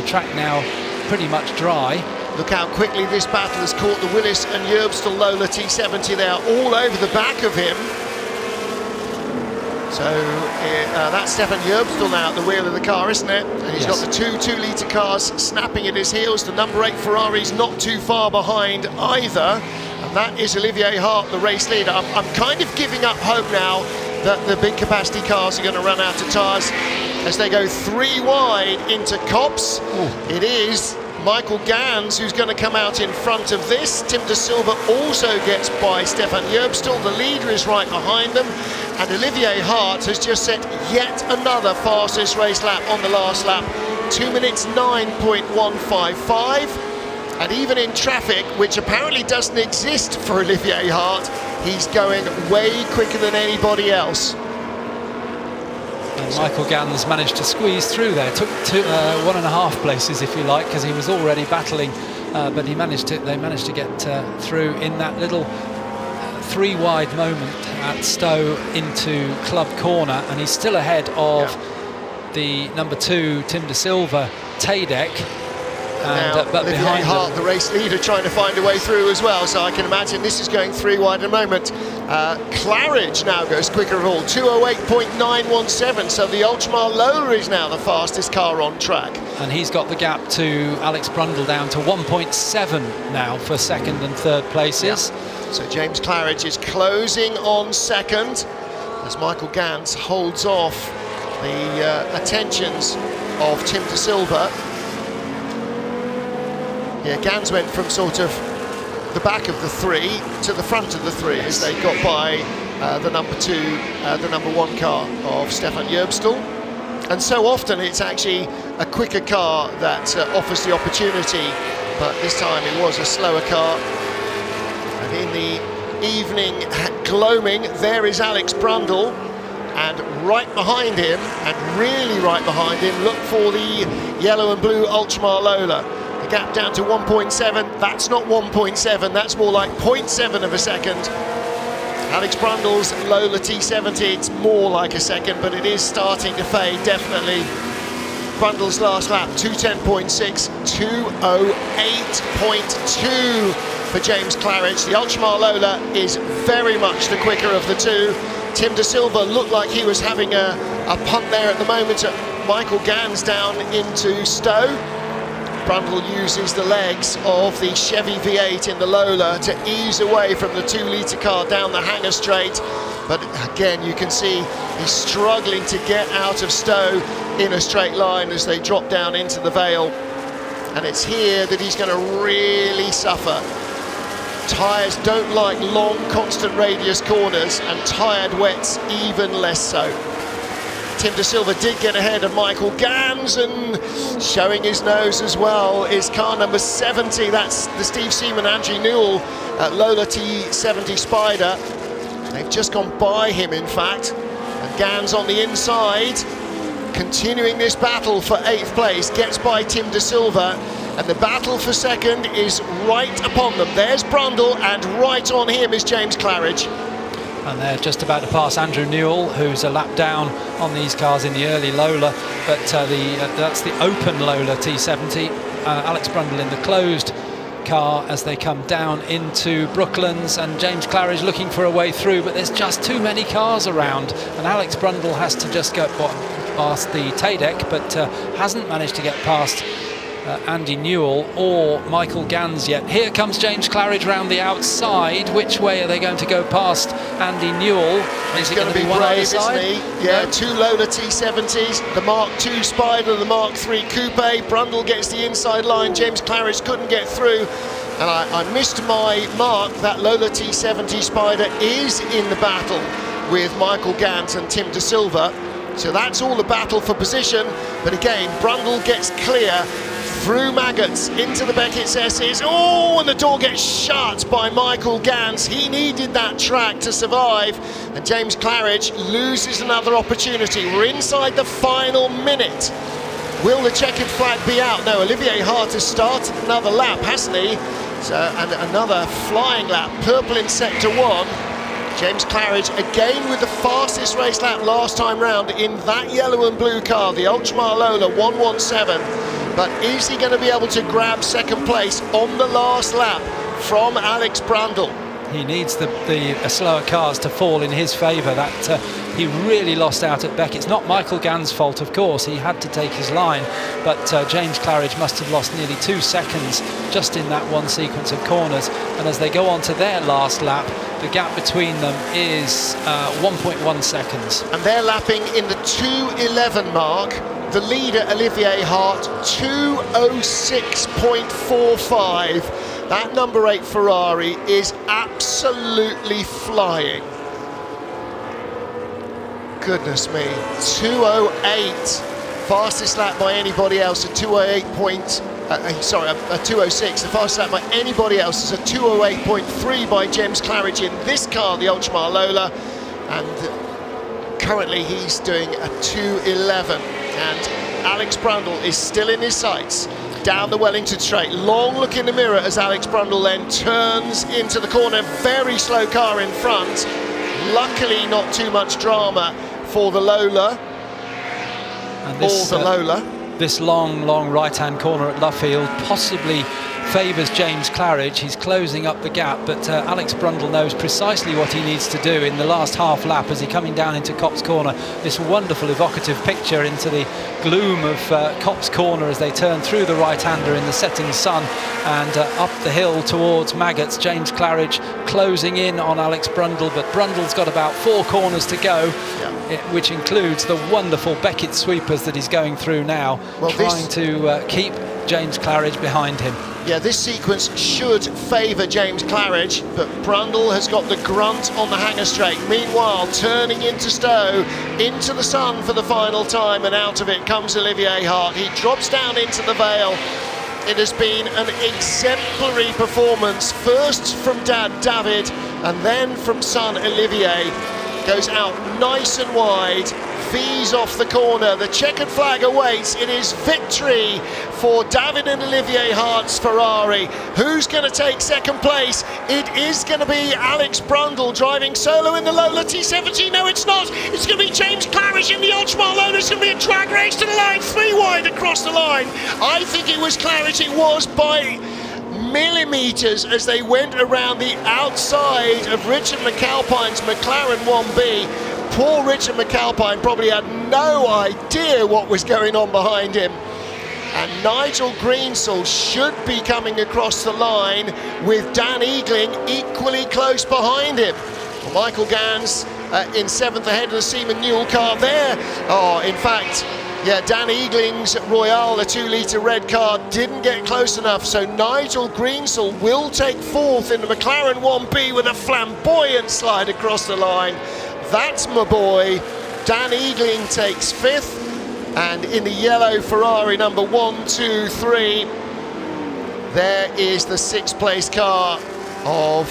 track now pretty much dry. Look how quickly this battle has caught the Willis and Yerbstel Lola T70. They are all over the back of him. So that's Stefan Yerbstel now at the wheel of the car, isn't it? And he's got the 2-litre cars snapping at his heels. The number 8 Ferrari's not too far behind either. And that is Olivier Hart, the race leader. I'm kind of giving up hope now that the big capacity cars are going to run out of tyres as they go 3 wide into Copse. It is Michael Gans who's going to come out in front of this. Tim De Silva also gets by Stefan Yerbstel. The leader is right behind them. And Olivier Hart has just set yet another fastest race lap on the last lap. 2 minutes 9.155. And even in traffic, which apparently doesn't exist for Olivier Hart, he's going way quicker than anybody else. And Michael Gans managed to squeeze through there. Took 1.5 places, if you like, because he was already battling, but they managed to get through in that little 3 wide moment at Stowe into Club Corner, and he's still ahead of the number 2 Tim De Silva, Tadek. But behind Hart, the race leader, trying to find a way through as well, so I can imagine this is going 3 wide in a moment. Claridge now goes quicker of all, 208.917, so the Ultramar Lola is now the fastest car on track. And he's got the gap to Alex Brundle down to 1.7 now for second and third places. So James Claridge is closing on second as Michael Gans holds off the attentions of Tim De Silva. Yeah, Gans went from sort of the back of the 3 to the front of the 3 as they got by the number 2, the number 1 car of Stefan Yerbstel. And so often it's actually a quicker car that offers the opportunity, but this time it was a slower car. And in the evening gloaming, there is Alex Brundle, and right behind him, and really right behind him, look for the yellow and blue Ultramar Lola. The gap down to 1.7, that's not 1.7, that's more like 0.7 of a second. Alex Brundle's Lola T70, it's more like a second, but it is starting to fade, definitely. Brundle's last lap, 210.6, 208.2 for James Claridge. The Ultramar Lola is very much the quicker of the 2. Tim De Silva looked like he was having a punt there at the moment at Michael Gans down into Stowe. Brundle uses the legs of the Chevy V8 in the Lola to ease away from the 2-litre car down the Hanger Straight. but again you can see he's struggling to get out of Stowe in a straight line as they drop down into the Vale, and it's here that he's going to really suffer. Tyres don't like long constant radius corners, and tired wets even less so. Tim De Silva did get ahead of Michael Gans, and showing his nose as well is car number 70. That's the Steve Seaman Andrew Newell Lola T70 Spider. They've just gone by him, in fact, and Gans on the inside, continuing this battle for 8th place, gets by Tim De Silva, and the battle for second is right upon them. There's Brundle, and right on him is James Claridge. And they're just about to pass Andrew Newell, who's a lap down on these cars in the early Lola, but that's the open Lola T70. Alex Brundle in the closed car as they come down into Brooklands, and James Claridge looking for a way through, but there's just too many cars around, and Alex Brundle has to just go past the Tadek, but hasn't managed to get past Andy Newell or Michael Gans yet. Here comes James Claridge round the outside. Which way are they going to go past Andy Newell? Is it going to be brave, isn't he? Yeah, no. 2 Lola T70s, the Mark II Spider, the Mark III Coupe. Brundle gets the inside line, James Claridge couldn't get through, and I missed my mark. That Lola T70 Spider is in the battle with Michael Gans and Tim De Silva, so that's all the battle for position. But again, Brundle gets clear through Maggots into the Beckett's S's. Oh, and the door gets shut by Michael Gans. He needed that track to survive, and James Claridge loses another opportunity. We're inside the final minute. Will the checkered flag be out? No, Olivier Hart has started another lap, hasn't he? So, and another flying lap, purple in sector 1. James Claridge again with the fastest race lap last time round in that yellow and blue car, the Ultramar Lola 117. But is he going to be able to grab second place on the last lap from Alex Brundle? He needs the slower cars to fall in his favour. That he really lost out at Beck. It's not Michael Gans' fault, of course. He had to take his line, but James Claridge must have lost nearly 2 seconds just in that one sequence of corners. And as they go on to their last lap, the gap between them is 1.1 seconds. And they're lapping in the 2:11 mark. The leader, Olivier Hart, 2:06.45. That number 8 Ferrari is absolutely flying. Goodness me, 2:08, fastest lap by anybody else, a 2:08 a 2:06. The fastest lap by anybody else is a 2:08.3 by James Claridge in this car, the Ultramar Lola, and currently he's doing a 2:11. And Alex Brundle is still in his sights down the Wellington straight. Long look in the mirror as Alex Brundle then turns into the corner. Very slow car in front. Luckily not too much drama for the Lola, and this, or the Lola. This long right-hand corner at Luffield possibly favours James Claridge. He's closing up the gap, but Alex Brundle knows precisely what he needs to do in the last half lap as he's coming down into Copse Corner. This wonderful evocative picture into the gloom of Copse Corner as they turn through the right-hander in the setting sun and up the hill towards Maggots. James Claridge closing in on Alex Brundle, but Brundle's got about 4 corners to go, which includes the wonderful Beckett sweepers that he's going through now, trying to keep James Claridge behind him. Yeah, this sequence should favour James Claridge, but Brundle has got the grunt on the hanger straight. Meanwhile, turning into Stowe, into the sun for the final time, and out of it comes Olivier Hart. He drops down into the Vale. It has been an exemplary performance, first from Dad David, and then from son Olivier. Goes out nice and wide, V's off the corner, the checkered flag awaits. It is victory for David and Olivier Hart's Ferrari. Who's going to take second place? It is going to be Alex Brundle driving solo in the Lola T70. No, it's not. It's going to be James Claridge in the Ultramar Lola. It's going to be a drag race to the line, 3 wide across the line. I think it was Claridge. It was by millimetres as they went around the outside of Richard McAlpine's McLaren 1B. Poor Richard McAlpine probably had no idea what was going on behind him. And Nigel Greensall should be coming across the line with Dan Eagling equally close behind him. Well, Michael Gans in 7th ahead of the Seaman Newell car there. Oh, in fact, yeah, Dan Eagling's Royale, the 2-litre red car, didn't get close enough, so Nigel Greensall will take 4th in the McLaren 1B with a flamboyant slide across the line. That's my boy. Dan Eagling takes 5th, and in the yellow Ferrari number 1, 2, 3, there is the 6th place car of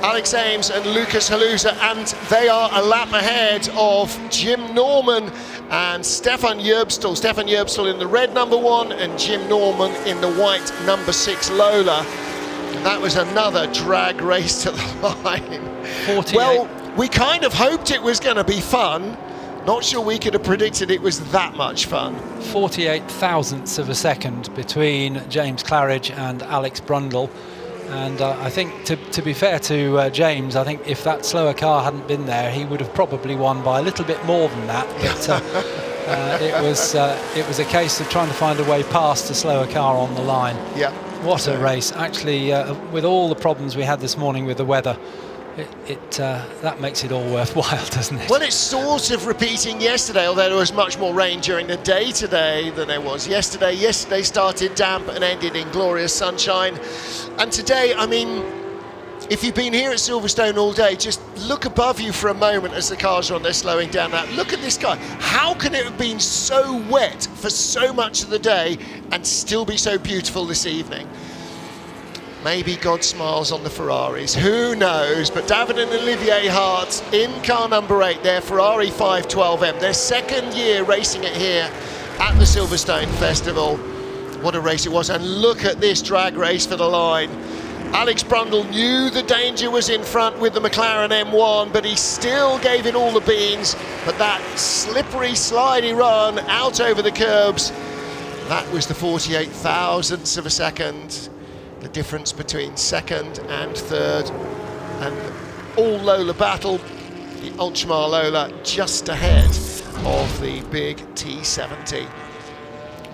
Alex Ames and Lucas Halusa, and they are a lap ahead of Jim Norman and Stefan Yerbstel. Stefan Yerbstel in the red number 1 and Jim Norman in the white number 6 Lola. And that was another drag race to the line. 48. Well, we kind of hoped it was going to be fun. Not sure we could have predicted it was that much fun. 48 thousandths of a second between James Claridge and Alex Brundle. And I think, to be fair to James, I think if that slower car hadn't been there, he would have probably won by a little bit more than that. But it was a case of trying to find a way past the slower car on the line. Yeah. What a race! Actually, with all the problems we had this morning with the weather, that makes it all worthwhile, doesn't it? Well, it's sort of repeating yesterday, although there was much more rain during the day today than there was yesterday. Yesterday started damp and ended in glorious sunshine. And today, I mean, if you've been here at Silverstone all day, just look above you for a moment as the cars are on there slowing down. Now, look at this guy. How can it have been so wet for so much of the day and still be so beautiful this evening? Maybe God smiles on the Ferraris, who knows? But David and Olivier Hart in car number 8, their Ferrari 512M, their 2nd year racing it here at the Silverstone Festival. What a race it was, and look at this drag race for the line. Alex Brundle knew the danger was in front with the McLaren M1, but he still gave it all the beans. But that slippery, slidey run out over the curbs, that was the 48 thousandths of a second. The difference between 2nd and 3rd, and all Lola battle, the Ultramar Lola just ahead of the big T70.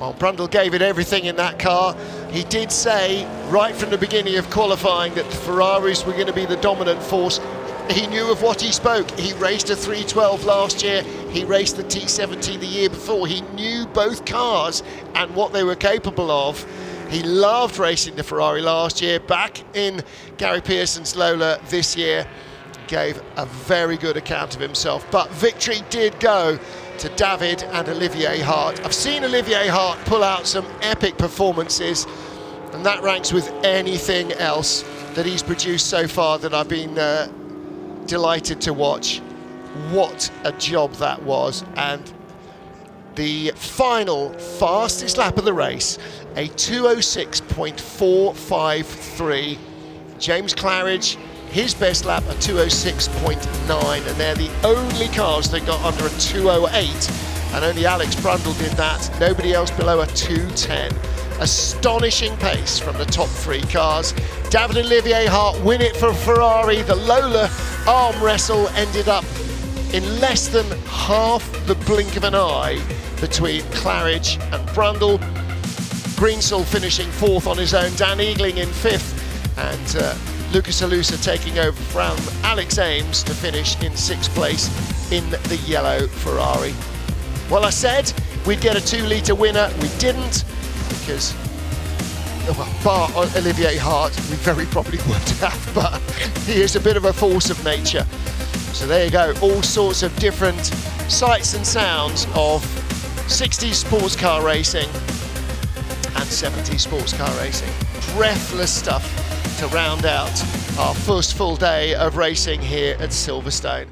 Well, Brundle gave it everything in that car. He did say right from the beginning of qualifying that the Ferraris were going to be the dominant force. He knew of what he spoke. He raced a 312 last year. He raced the T70 the year before. He knew both cars and what they were capable of. He loved racing the Ferrari last year, back in Gary Pearson's Lola this year. Gave a very good account of himself, but victory did go to David and Olivier Hart. I've seen Olivier Hart pull out some epic performances, and that ranks with anything else that he's produced so far that I've been delighted to watch. What a job that was. And the final fastest lap of the race, a 2:06.453. James Claridge, his best lap, a 2:06.9, and they're the only cars that got under a 2:08, and only Alex Brundle did that. Nobody else below a 2:10. Astonishing pace from the top 3 cars. David and Olivier Hart win it for Ferrari. The Lola arm wrestle ended up in less than half the blink of an eye between Claridge and Brundle. Greensall finishing 4th on his own, Dan Eagling in 5th, and Lucas Halusa taking over from Alex Ames to finish in 6th place in the yellow Ferrari. Well, I said we'd get a 2-litre winner. We didn't, because, well, bar Olivier Hart, we very probably would have, but he is a bit of a force of nature. So there you go, all sorts of different sights and sounds of 60s sports car racing and 70s sports car racing. Breathless stuff to round out our first full day of racing here at Silverstone.